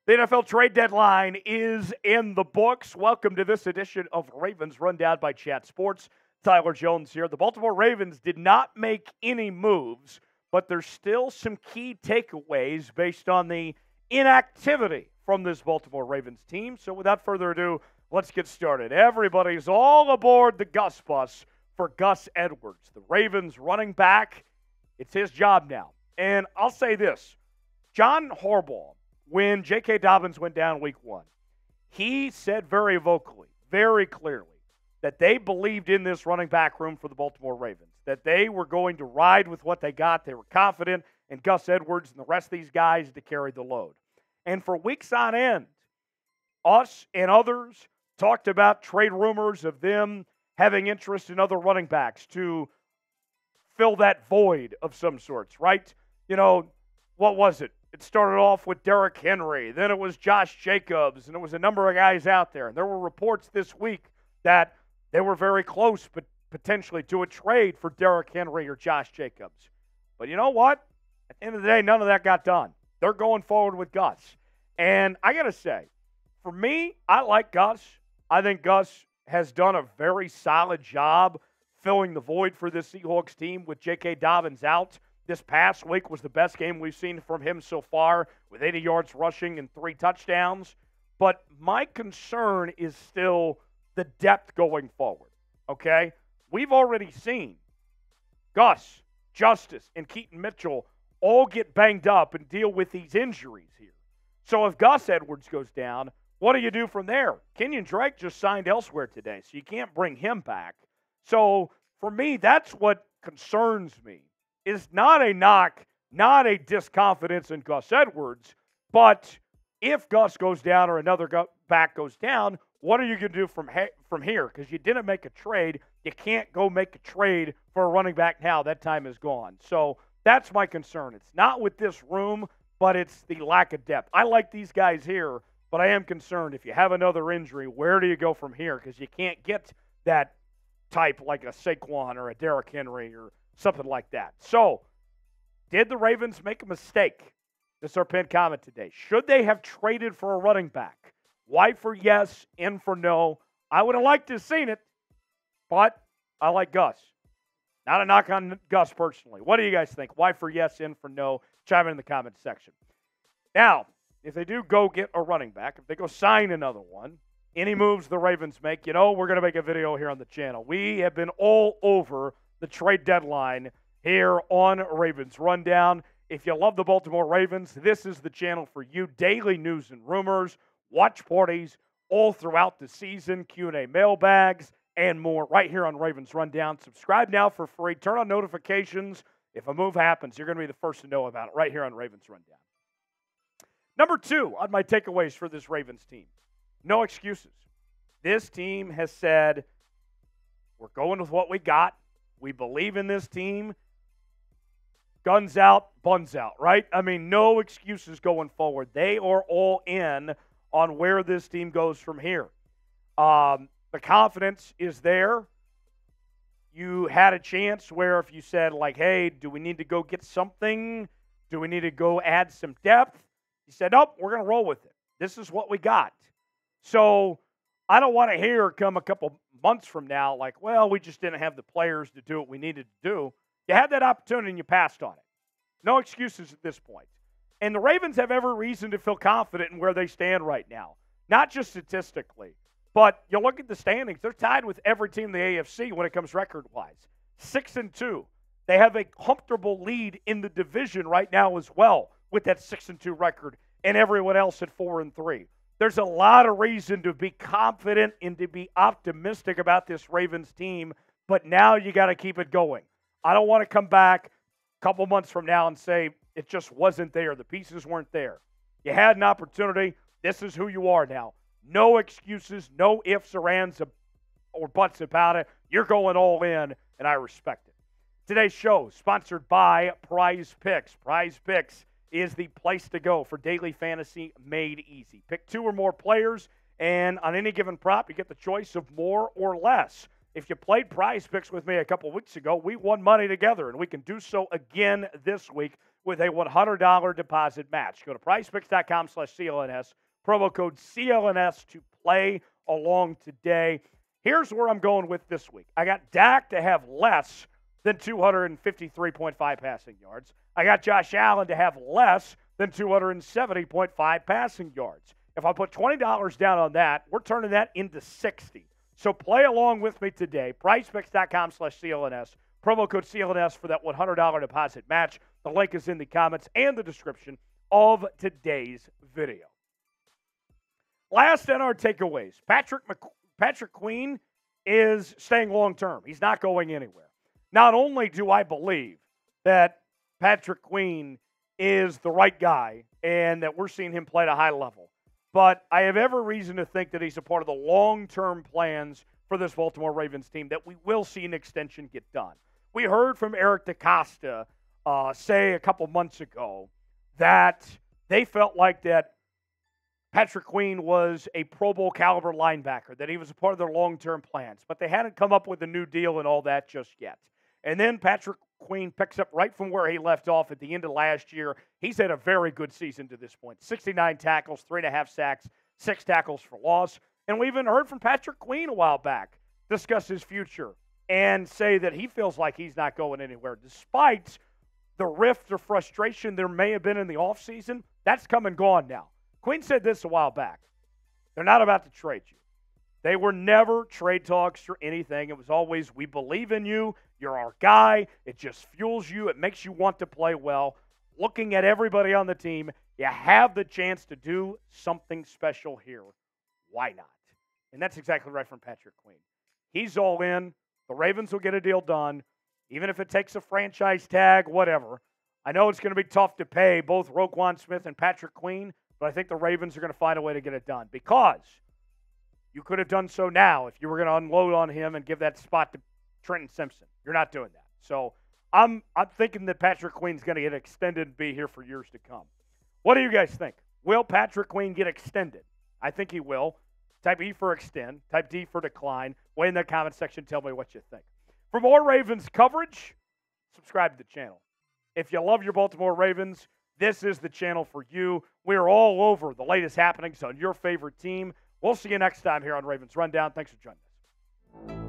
The NFL trade deadline is in the books. Welcome to this edition of Ravens Rundown by Chat Sports. Tyler Jones here. The Baltimore Ravens did not make any moves, but there's still some key takeaways based on the inactivity from this Baltimore Ravens team. So without further ado, let's get started. Everybody's all aboard the Gus bus for Gus Edwards, the Ravens running back. It's his job now. And I'll say this, John Harbaugh, when J.K. Dobbins went down week one, he said very vocally, very clearly, that they believed in this running back room for the Baltimore Ravens, that they were going to ride with what they got. They were confident in Gus Edwards and the rest of these guys to carry the load. And for weeks on end, us and others talked about trade rumors of them having interest in other running backs to fill that void of some sorts, right? You know, what was it? It started off with Derrick Henry. Then it was Josh Jacobs, and there was a number of guys out there. And there were reports this week that they were very close, but potentially to a trade for Derrick Henry or Josh Jacobs. But you know what? At the end of the day, none of that got done. They're going forward with Gus. And I got to say, for me, I like Gus. I think Gus has done a very solid job filling the void for this Seahawks team with J.K. Dobbins out. This past week was the best game we've seen from him so far, with 80 yards rushing and 3 touchdowns. But my concern is still the depth going forward, okay? We've already seen Gus, Justice, and Keaton Mitchell all get banged up and deal with these injuries here. So if Gus Edwards goes down, what do you do from there? Kenyon Drake just signed elsewhere today, so you can't bring him back. So for me, that's what concerns me. Is not a knock, not a disconfidence in Gus Edwards, but if Gus goes down or another back goes down, what are you going to do from here? Because you didn't make a trade. You can't go make a trade for a running back now. That time is gone. So that's my concern. It's not with this room, but it's the lack of depth. I like these guys here, but I am concerned if you have another injury, where do you go from here? Because you can't get that type like a Saquon or a Derrick Henry or something like that. So, did the Ravens make a mistake? This is our pinned comment today. Should they have traded for a running back? Y for yes, N for no. I would have liked to have seen it, but I like Gus. Not a knock on Gus personally. What do you guys think? Y for yes, N for no. Chime in the comment section. Now, if they do go get a running back, if they go sign another one, any moves the Ravens make, you know, we're going to make a video here on the channel. We have been all over the trade deadline here on Ravens Rundown. If you love the Baltimore Ravens, this is the channel for you. Daily news and rumors, watch parties all throughout the season, Q&A mailbags, and more right here on Ravens Rundown. Subscribe now for free. Turn on notifications. If a move happens, you're going to be the first to know about it right here on Ravens Rundown. Number 2 on my takeaways for this Ravens team. No excuses. This team has said, we're going with what we got. We believe in this team. Guns out, buns out, right? I mean, no excuses going forward. They are all in on where this team goes from here. The confidence is there. You had a chance where if you said, like, hey, do we need to go get something? Do we need to go add some depth? You said, nope, we're going to roll with it. This is what we got. So I don't want to hear come a couple months from now like, well, we just didn't have the players to do what we needed to do. You had that opportunity and you passed on it. No excuses at this point. And the Ravens have every reason to feel confident in where they stand right now. Not just statistically, but you look at the standings. They're tied with every team in the AFC when it comes record-wise. 6-2. They have a comfortable lead in the division right now as well with that 6-2 record and everyone else at 4-3. There's a lot of reason to be confident and to be optimistic about this Ravens team, but now you got to keep it going. I don't want to come back a couple months from now and say it just wasn't there. The pieces weren't there. You had an opportunity. This is who you are now. No excuses, no ifs or ands or buts about it. You're going all in, and I respect it. Today's show is sponsored by Prize Picks. Prize Picks is the place to go for daily fantasy made easy. Pick 2 or more players, and on any given prop, you get the choice of more or less. If you played Prize Picks with me a couple weeks ago, we won money together, and we can do so again this week with a $100 deposit match. Go to PrizePicks.com/CLNS, promo code CLNS to play along today. Here's where I'm going with this week. I got Dak to have less than 253.5 passing yards. I got Josh Allen to have less than 270.5 passing yards. If I put $20 down on that, we're turning that into 60. So play along with me today. PrizePicks.com/CLNS. Promo code CLNS for that $100 deposit match. The link is in the comments and the description of today's video. Last in our takeaways, Patrick Queen is staying long-term. He's not going anywhere. Not only do I believe that Patrick Queen is the right guy and that we're seeing him play at a high level, but I have every reason to think that he's a part of the long-term plans for this Baltimore Ravens team, that we will see an extension get done. We heard from Eric DeCosta say a couple months ago that they felt like that Patrick Queen was a Pro Bowl caliber linebacker, that he was a part of their long-term plans, but they hadn't come up with a new deal and all that just yet. And then Patrick Queen picks up right from where he left off at the end of last year. He's had a very good season to this point. 69 tackles, 3.5 sacks, 6 tackles for loss. And we even heard from Patrick Queen a while back discuss his future and say that he feels like he's not going anywhere. Despite the rift or frustration there may have been in the offseason, that's come and gone now. Queen said this a while back. They're not about to trade you. They were never trade talks or anything. It was always, we believe in you. You're our guy. It just fuels you. It makes you want to play well. Looking at everybody on the team, you have the chance to do something special here. Why not? And that's exactly right from Patrick Queen. He's all in. The Ravens will get a deal done, even if it takes a franchise tag, whatever. I know it's going to be tough to pay both Roquan Smith and Patrick Queen, but I think the Ravens are going to find a way to get it done, because you could have done so now if you were going to unload on him and give that spot to Trenton Simpson. You're not doing that. So I'm thinking that Patrick Queen's going to get extended and be here for years to come. What do you guys think? Will Patrick Queen get extended? I think he will. Type E for extend. Type D for decline. Weigh in the comment section. Tell me what you think. For more Ravens coverage, subscribe to the channel. If you love your Baltimore Ravens, this is the channel for you. We're all over the latest happenings on your favorite team. We'll see you next time here on Ravens Rundown. Thanks for joining us.